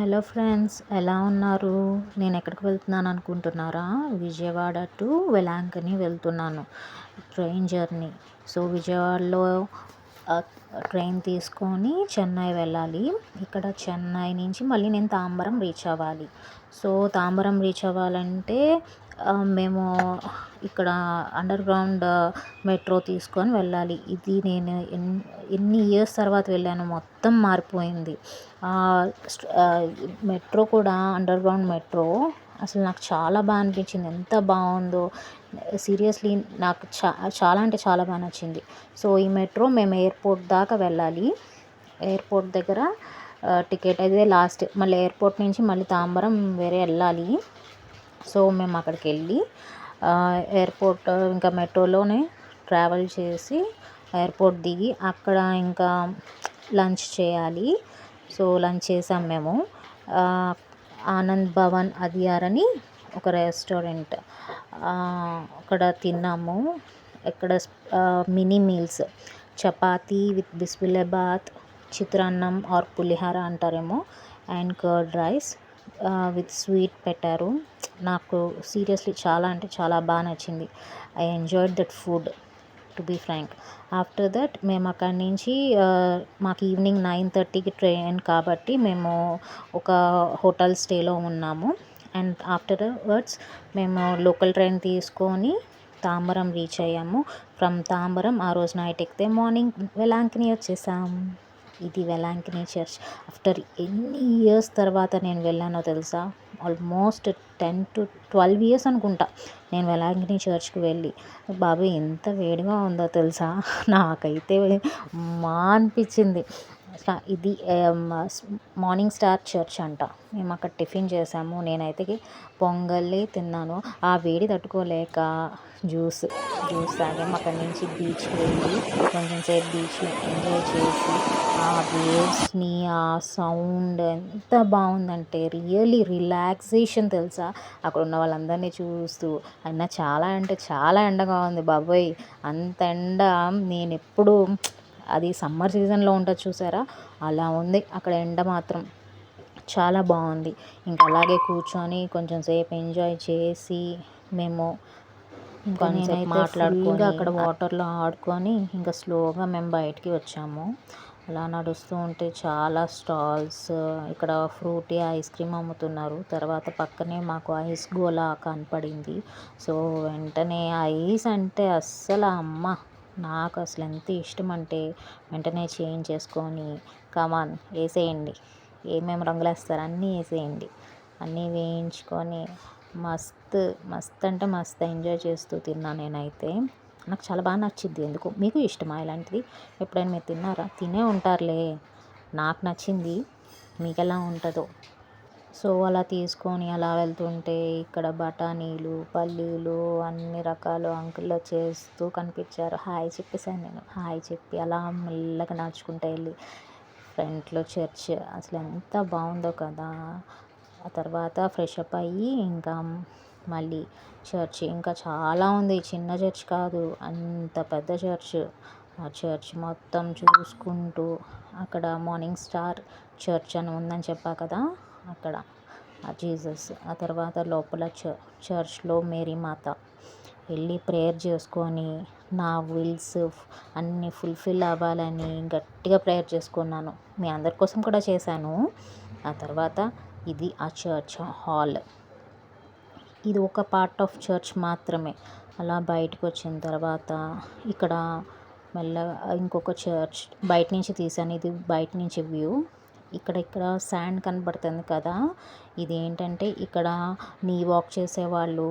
Hello friends, ఎలా ఉన్నారు? నేను ఎక్కడికి వెళ్తున్నాను అనుకుంటున్నారా? విజయవాడ టు వెలాంకని వెళ్తున్నాను, ట్రైన్ జర్నీ. సో విజయవాడలో ట్రైన్ తీసుకొని చెన్నై వెళ్ళాలి. ఇక్కడ చెన్నై నుంచి మళ్ళీ నేను తాంబరం రీచ్ అవ్వాలి. సో తాంబరం రీచ్ అవ్వాలంటే మేము ఇక్కడ అండర్ గ్రౌండ్ మెట్రో తీసుకొని వెళ్ళాలి. ఇది నేను ఎన్ని ఇయర్స్ తర్వాత వెళ్ళాను, మొత్తం మారిపోయింది. మెట్రో కూడా అండర్ గ్రౌండ్ మెట్రో అసలు నాకు చాలా బాగా అనిపించింది. ఎంత బాగుందో సీరియస్లీ, నాకు చాలా అంటే చాలా బాగా నచ్చింది. సో ఈ మెట్రో మేము ఎయిర్పోర్ట్ దాకా వెళ్ళాలి. ఎయిర్పోర్ట్ దగ్గర టికెట్ అయితే లాస్ట్, మళ్ళీ ఎయిర్పోర్ట్ నుంచి మళ్ళీ తాంబరం వేరే వెళ్ళాలి. సో మేము అక్కడికి వెళ్ళి ఎయిర్పోర్ట్ ఇంకా మెట్రోలోనే ట్రావెల్ చేసి ఎయిర్పోర్ట్ దిగి అక్కడ ఇంకా లంచ్ చేయాలి. సో లంచ్ చేసాం మేము. ఆనంద్ భవన్ అదియార్ అని ఒక రెస్టారెంట్, అక్కడ తిన్నాము. ఇక్కడ mini meals, chapati with bisi bele bath, chitrannam or pulihora అంటారేమో, and curd rice with sweet పెట్టారు. నాకు సీరియస్లీ చాలా అంటే చాలా బాగా నచ్చింది. I enjoyed that food, to be frank. After that మేము అక్కడి నుంచి మాకు ఈవినింగ్ 9:30కి ట్రైన్ కాబట్టి మేము ఒక హోటల్ స్టేలో ఉన్నాము. అండ్ ఆఫ్టర్ వర్డ్స్ మేము లోకల్ ట్రైన్ తీసుకొని తాంబరం రీచ్ అయ్యాము. ఫ్రమ్ తాంబరం ఆ రోజు నైట్ ఎక్కితే మార్నింగ్ వెలాంకని వచ్చేసాం. ఇది వెలాంకని చర్చ్. ఆఫ్టర్ ఎన్ని ఇయర్స్ తర్వాత నేను వెళ్ళానో తెలుసా? ఆల్మోస్ట్ 10 to 12 ఇయర్స్ అనుకుంటా నేను వెలాంకని చర్చ్కి వెళ్ళి. బాబు ఎంత వేడిగా ఉందో తెలుసా? నాకైతే మా అనిపించింది. ఇది మార్నింగ్ స్టార్ చర్చ్ అంట. మేము అక్కడ టిఫిన్ చేసాము. నేనైతే పొంగల్ని తిన్నాను. ఆ వేడి తట్టుకోలేక జ్యూస్ తాగాము. అక్కడి నుంచి బీచ్కి వెళ్ళి కొంచెం సేపు బీచ్లో ఎంజాయ్ చేసి ఆ వేవ్స్ని, ఆ సౌండ్ ఎంత బాగుందంటే రియల్లీ రిలాక్సేషన్ తెలుసా? అక్కడ ఉన్న వాళ్ళందరినీ చూస్తూ. అయినా చాలా అంటే చాలా ఎండగా ఉంది బాబోయ్. అంత ఎండ నేను ఎప్పుడు, అది సమ్మర్ సీజన్లో ఉంటుంది చూసారా, అలా ఉంది అక్కడ ఎండ మాత్రం. చాలా బాగుంది. ఇంకా అలాగే కూర్చొని కొంచెం సేపు ఎంజాయ్ చేసి మేము కొంచెం మాట్లాడుకొని అక్కడ వాటర్లో ఆడుకొని ఇంకా స్లోగా మేము బయటికి వచ్చాము. అలా నడుస్తూ ఉంటే చాలా స్టాల్స్, ఇక్కడ ఫ్రూటీ ఐస్ క్రీమ్ అమ్ముతున్నారు. తర్వాత పక్కనే మాకు ఐస్ గోలా కనపడింది. సో వెంటనే ఐస్ అంటే అస్సలు అమ్మ, నాకు అసలు ఎంత ఇష్టం అంటే వెంటనే చేంజ్ చేసుకొని కమాన్ వేసేయండి, ఏమేమి రంగులు వేస్తారు అన్నీ వేసేయండి, అన్నీ వేయించుకొని మస్తు మస్తు అంటే మస్తు ఎంజాయ్ చేస్తూ తిన్నా నేనైతే. నాకు చాలా బాగా నచ్చింది. ఎందుకు మీకు ఇష్టమా ఇలాంటిది? ఎప్పుడైనా మీరు తిన్నారా? తినే ఉంటారులే. నాకు నచ్చింది, మీకు ఎలా ఉంటుందో. సో అలా తీసుకొని అలా వెళ్తుంటే ఇక్కడ బఠానీలు, పల్లీలు, అన్ని రకాలు అంకుల్లో చేస్తూ కనిపించారు. హాయ్ చెప్పేసాను నేను. హాయ్ చెప్పి అలా మెల్లగా నడుచుకుంటూ వెళ్ళి ఫ్రంట్లో చర్చ్ అసలు ఎంత బాగుందో కదా. ఆ తర్వాత ఫ్రెష్ అప్ అయ్యి ఇంకా మళ్ళీ చర్చ్ ఇంకా చాలా ఉంది. చిన్న చర్చ్ కాదు, అంత పెద్ద చర్చ్. ఆ చర్చ్ మొత్తం చూసుకుంటూ అక్కడ మార్నింగ్ స్టార్ చర్చ్ అని ఉందని చెప్పా కదా, అక్కడ జీసస్. ఆ తర్వాత లోపల చర్చ్లో మేరీ మాత వెళ్ళి ప్రేయర్ చేసుకొని నా విల్స్ అన్నీ ఫుల్ఫిల్ అవ్వాలని గట్టిగా ప్రేయర్ చేసుకున్నాను. మీ అందరి కోసం కూడా చేశాను. ఆ తర్వాత ఇది ఆ చర్చ్ హాల్. ఇది ఒక పార్ట్ ఆఫ్ చర్చ్ మాత్రమే. అలా బయటకు వచ్చిన తర్వాత ఇక్కడ మెల్లగా ఇంకొక చర్చ్ బయట నుంచి తీసాను. ఇది బయట నుంచి వ్యూ. ఇక్కడ శాండ్ కనబడుతుంది కదా, ఇది ఏంటంటే ఇక్కడ నీ వాక్ చేసేవాళ్ళు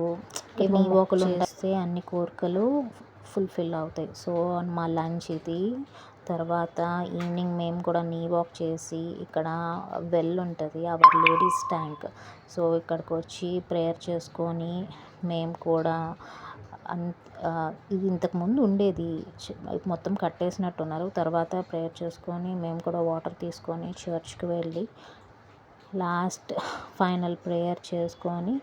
నీ వాకులు చేస్తే అన్ని కోరికలు ఫుల్ఫిల్ అవుతాయి. సో మా లంచ్ ఇది. తర్వాత ఈవినింగ్ మేము కూడా నీ వాక్ చేసి ఇక్కడ వెల్ ఉంటుంది, అవర్ లేడీస్ ట్యాంక్. సో ఇక్కడికి వచ్చి ప్రేయర్ చేసుకొని మేము కూడా ఇది ఇంతకుముందు ఉండేది, మొత్తం కట్టేసినట్టున్నారు. తర్వాత ప్రేయర్ చేసుకొని మేము కూడా వాటర్ తీసుకొని చర్చ్కి వెళ్ళి లాస్ట్ ఫైనల్ ప్రేయర్ చేసుకొని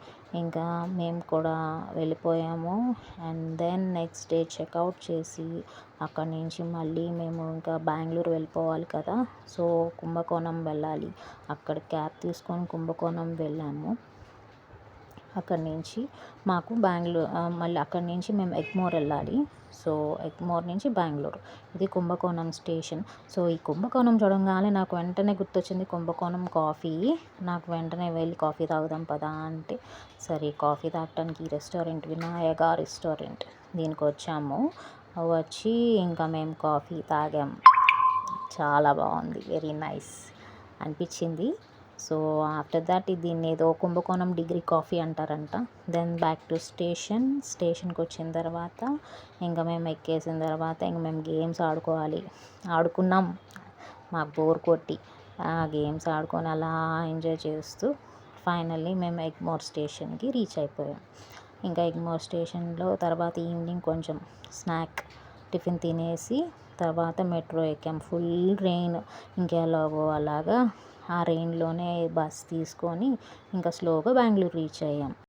ఇంకా మేము కూడా వెళ్ళిపోయాము. And then next day checkout చేసి అక్కడి నుంచి మళ్ళీ మేము ఇంకా బెంగళూరు వెళ్ళిపోవాలి కదా. సో కుంభకోణం వెళ్ళాలి. అక్కడ క్యాబ్ తీసుకొని కుంభకోణం వెళ్ళాము. అక్కడి నుంచి మాకు మళ్ళీ అక్కడి నుంచి మేము ఎగ్మోర్ వెళ్ళాలి. సో ఎగ్మోర్ నుంచి బెంగళూరు. ఇది కుంభకోణం స్టేషన్. సో ఈ కుంభకోణం చూడంగానే నాకు వెంటనే గుర్తొచ్చింది కుంభకోణం కాఫీ. నాకు వెంటనే వెళ్ళి కాఫీ తాగుదాం పదా అంటే, సరే కాఫీ తాగటానికి ఈ రెస్టారెంట్ వినాయక రెస్టారెంట్ దీనికి వచ్చాము. వచ్చి ఇంకా మేము కాఫీ తాగాం. చాలా బాగుంది, వెరీ నైస్ అనిపించింది. సో ఆఫ్టర్ దట్ దీన్ని ఏదో కుంభకోణం డిగ్రీ కాఫీ అంటారంట. దెన్ బ్యాక్ టు స్టేషన్కి వచ్చిన తర్వాత ఇంకా మేము ఎక్కేసిన తర్వాత ఇంక మేము గేమ్స్ ఆడుకున్నాం. మాకు బోర్ కొట్టి ఆ గేమ్స్ ఆడుకొని అలా ఎంజాయ్ చేస్తూ ఫైనల్లీ మేము ఎగ్మోర్ స్టేషన్కి రీచ్ అయిపోయాం. ఇంకా ఎగ్మోర్ స్టేషన్లో తర్వాత ఈవినింగ్ కొంచెం టిఫిన్ తినేసి తర్వాత మెట్రో ఎక్కాం. Full rain. ఇంకెలాగో అలాగా ఆ రెయిన్లోనే బస్ తీసుకొని ఇంకా స్లోగా బెంగళూరు రీచ్ అయ్యాం.